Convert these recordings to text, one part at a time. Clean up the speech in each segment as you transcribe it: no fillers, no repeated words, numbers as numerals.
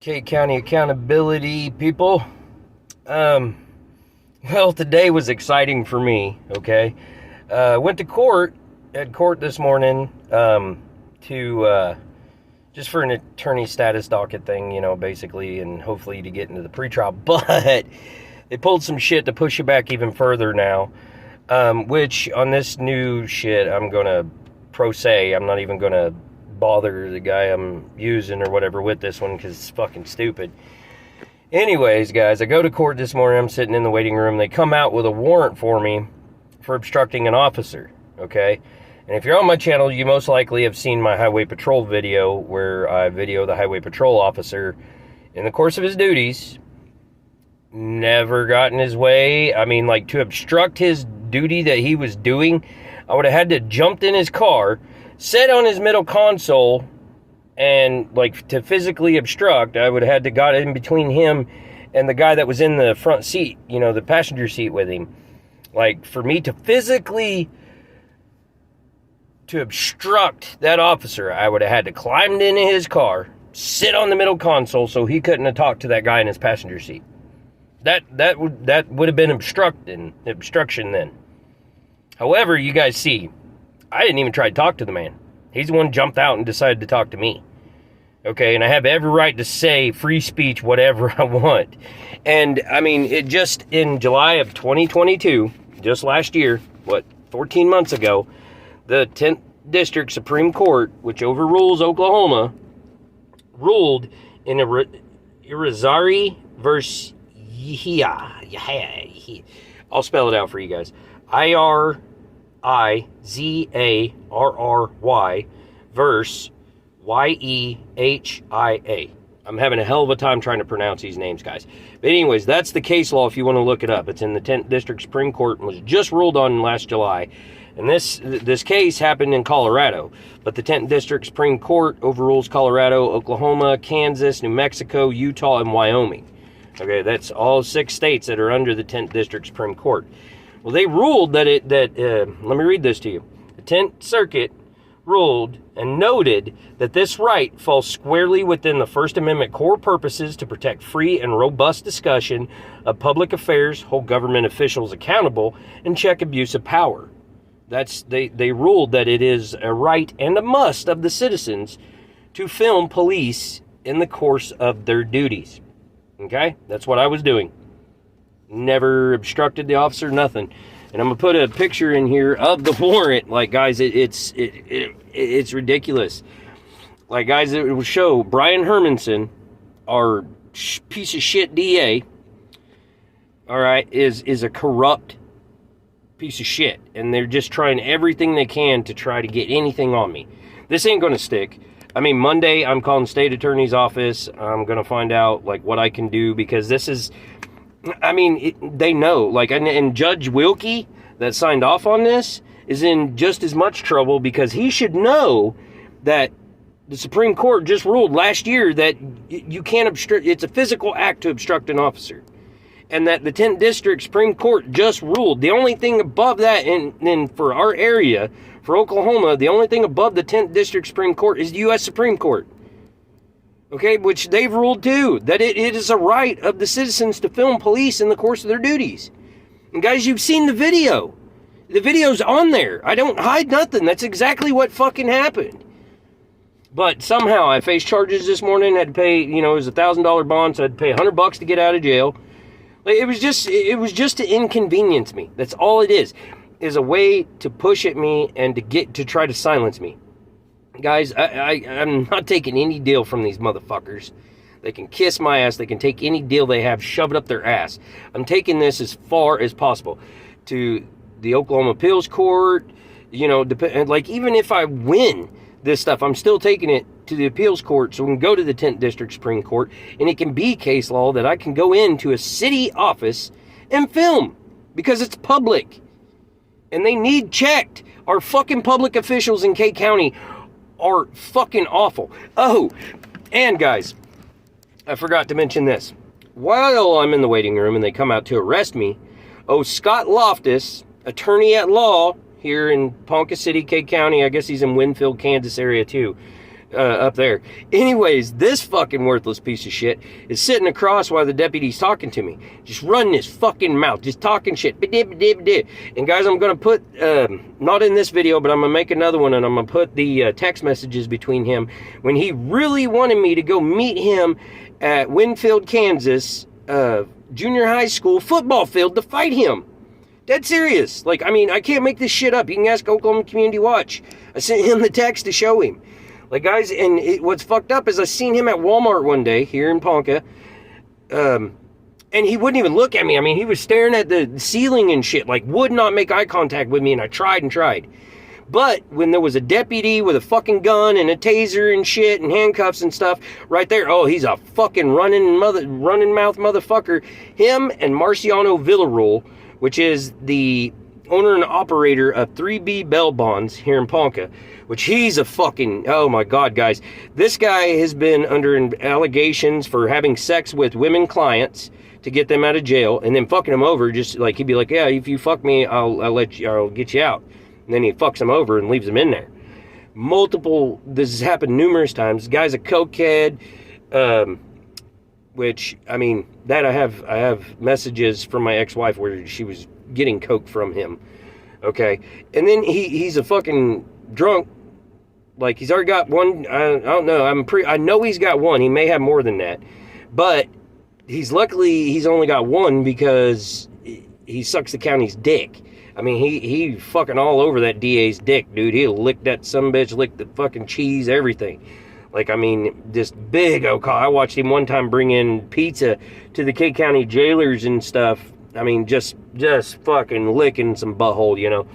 K County accountability people. Well, today was exciting for me. Okay, went to court. Had court this morning. To just for an attorney status docket thing, basically, and hopefully to get into the pretrial. But they pulled some shit to push it back even further now. Which on this new shit, I'm gonna pro se. I'm not even gonna bother the guy I'm using or whatever with this one because it's fucking stupid. Anyways, guys, I go to court this morning. I'm sitting in the waiting room. They come out with a warrant for me for obstructing an officer, okay? And if you're on my channel, you most likely have seen my highway patrol video where I video the highway patrol officer in the course of his duties. Never got in his way. I mean, like, to obstruct his duty that he was doing, I would have had to jumped in his car, sit on his middle console, and like to physically obstruct, I would have had to got in between him and the guy that was in the front seat, the passenger seat with him. Like, for me to physically to obstruct that officer, I would have had to climb into his car, sit on the middle console so he couldn't have talked to that guy in his passenger seat. That would have been obstruction then. However, you guys see, I didn't even try to talk to the man. He's the one who jumped out and decided to talk to me. Okay, and I have every right to say free speech, whatever I want. And, I mean, it just in July of 2022, just last year, 14 months ago, the 10th District Supreme Court, which overrules Oklahoma, ruled in Irizarry versus I'll spell it out for you guys. Irizarry verse Yehia. I'm having a hell of a time trying to pronounce these names, guys. But anyways, that's the case law if you want to look it up. It's in the 10th District Supreme Court and was just ruled on last July. And this case happened in Colorado. But the 10th District Supreme Court overrules Colorado, Oklahoma, Kansas, New Mexico, Utah, and Wyoming. Okay, that's all 6 states that are under the 10th District Supreme Court. Well, they ruled that let me read this to you. The 10th Circuit ruled and noted that this right falls squarely within the First Amendment core purposes to protect free and robust discussion of public affairs, hold government officials accountable, and check abuse of power. They ruled that it is a right and a must of the citizens to film police in the course of their duties. Okay? That's what I was doing. Never obstructed the officer, nothing. And I'm going to put a picture in here of the warrant. Like, guys, it's ridiculous. Like, guys, it will show Brian Hermanson, our piece of shit DA, all right, is a corrupt piece of shit. And they're just trying everything they can to try to get anything on me. This ain't going to stick. I mean, Monday, I'm calling state attorney's office. I'm going to find out, like, what I can do, because this is... I mean, they know, like, and Judge Wilkie that signed off on this is in just as much trouble, because he should know that the Supreme Court just ruled last year that you can't obstruct, it's a physical act to obstruct an officer. And that the 10th District Supreme Court just ruled the only thing above that, and for our area, for Oklahoma, the only thing above the 10th District Supreme Court is the U.S. Supreme Court. Okay, which they've ruled too, that it is a right of the citizens to film police in the course of their duties. And guys, you've seen the video. The video's on there. I don't hide nothing. That's exactly what fucking happened. But somehow I faced charges this morning, had to pay, it was a $1,000 bond, so I had to pay $100 to get out of jail. Like, it was just to inconvenience me. That's all it is a way to push at me and to try to silence me. Guys, I'm not taking any deal from these motherfuckers. They can kiss my ass. They can take any deal they have, shove it up their ass. I'm taking this as far as possible to the Oklahoma Appeals Court. Like, even if I win this stuff, I'm still taking it to the Appeals Court so we can go to the 10th District Supreme Court, and it can be case law that I can go into a city office and film, because it's public. And they need checked. Our fucking public officials in K County are fucking awful. Oh, and guys, I forgot to mention this. While I'm in the waiting room and they come out to arrest me, Scott Loftus, attorney at law here in Ponca City, K County, I guess he's in Winfield, Kansas area too, up there. Anyways, this fucking worthless piece of shit is sitting across while the deputy's talking to me. Just running his fucking mouth, just talking shit. And guys, I'm going to put, not in this video, but I'm going to make another one, and I'm going to put the text messages between him when he really wanted me to go meet him at Winfield, Kansas, junior high school football field to fight him. Dead serious. Like, I mean, I can't make this shit up. You can ask Oklahoma Community Watch. I sent him the text to show him. Like, guys, and what's fucked up is I seen him at Walmart one day here in Ponca, and he wouldn't even look at me. I mean, he was staring at the ceiling and shit, like, would not make eye contact with me, and I tried and tried. But when there was a deputy with a fucking gun and a taser and shit and handcuffs and stuff right there, oh, he's a fucking running mouth motherfucker. Him and Marciano Villarreal, which is the owner and operator of 3B Bail Bonds here in Ponca, which he's a fucking, oh my God, guys. This guy has been under allegations for having sex with women clients to get them out of jail and then fucking them over. Just like, he'd be like, yeah, if you fuck me, I'll get you out. And then he fucks them over and leaves them in there. This has happened numerous times. The guy's a cokehead, which, I mean, that I have messages from my ex-wife where she was getting coke from him. Okay. And then he's a fucking drunk. Like, he's already got one. I don't know. I know he's got one. He may have more than that. But he's only got one because he sucks the county's dick. I mean, he fucking all over that DA's dick, dude. He'll lick that sumbitch, lick the fucking cheese, everything. Like, I mean, this big I watched him one time bring in pizza to the K County jailers and stuff. I mean, just fucking licking some butthole, you know.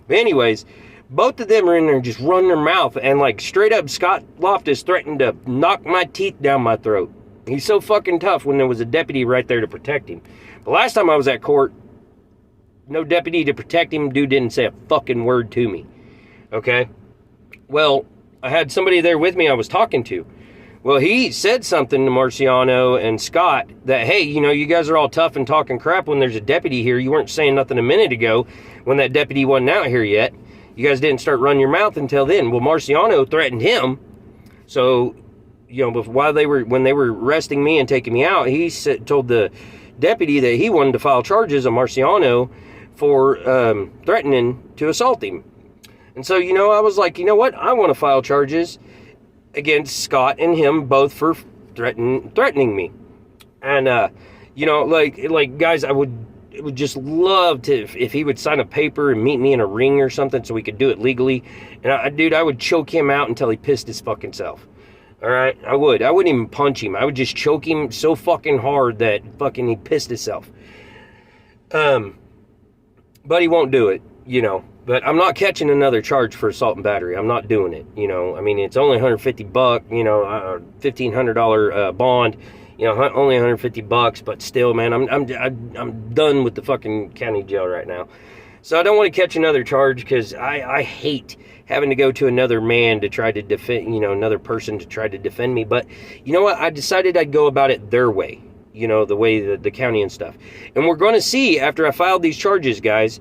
But anyways, both of them are in there just running their mouth, and like straight up Scott Loftus threatened to knock my teeth down my throat. He's so fucking tough when there was a deputy right there to protect him. The last time I was at court, no deputy to protect him. Dude didn't say a fucking word to me. Okay? Well, I had somebody there with me I was talking to. Well, he said something to Marciano and Scott that, hey, you know, you guys are all tough and talking crap when there's a deputy here. You weren't saying nothing a minute ago when that deputy wasn't out here yet. You guys didn't start running your mouth until then. Well, Marciano threatened him. So, you know, when they were arresting me and taking me out, he told the deputy that he wanted to file charges on Marciano for threatening to assault him. And so, you know, I was like, you know what? I want to file charges against Scott and him both for threatening me. And, you know, like guys, I would just love to, if he would sign a paper and meet me in a ring or something so we could do it legally. And, dude, I would choke him out until he pissed his fucking self. All right? I wouldn't even punch him. I would just choke him so fucking hard that fucking he pissed himself. But he won't do it, you know. But I'm not catching another charge for assault and battery. I'm not doing it, you know. I mean, it's only $150, you know, $1,500 bond, you know, only $150, but still, man, I'm done with the fucking county jail right now. So I don't want to catch another charge because I hate having to go to another man to try to defend, you know, another person to try to defend me. But you know what? I decided I'd go about it their way. You know, the way the county and stuff. And we're going to see after I filed these charges, guys,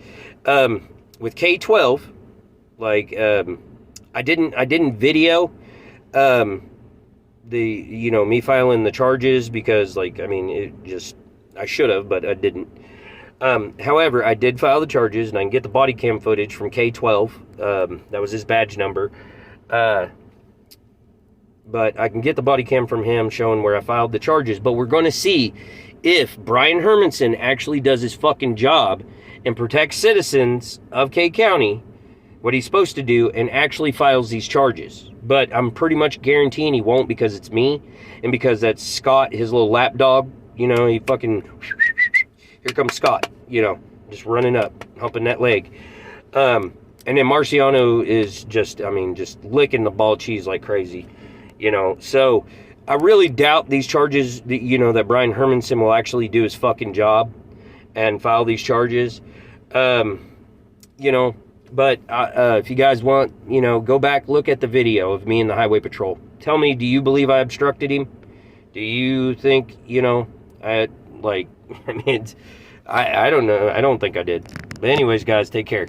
with K-12, like, I didn't video, you know, me filing the charges because, like, I mean, I should have, but I didn't. However, I did file the charges, and I can get the body cam footage from K-12. That was his badge number. But I can get the body cam from him showing where I filed the charges. But we're going to see if Brian Hermanson actually does his fucking job and protects citizens of K County, what he's supposed to do, and actually files these charges. But I'm pretty much guaranteeing he won't because it's me and because that's Scott, his little lapdog. You know, he fucking... Here comes Scott, you know, just running up, humping that leg. And then Marciano is just licking the ball cheese like crazy. You know, so I really doubt these charges, you know, that Brian Hermanson will actually do his fucking job and file these charges. You know, but if you guys want, you know, go back, look at the video of me and the Highway Patrol. Tell me, do you believe I obstructed him? Do you think, you know, I mean, I don't know. I don't think I did. But anyways, guys, take care.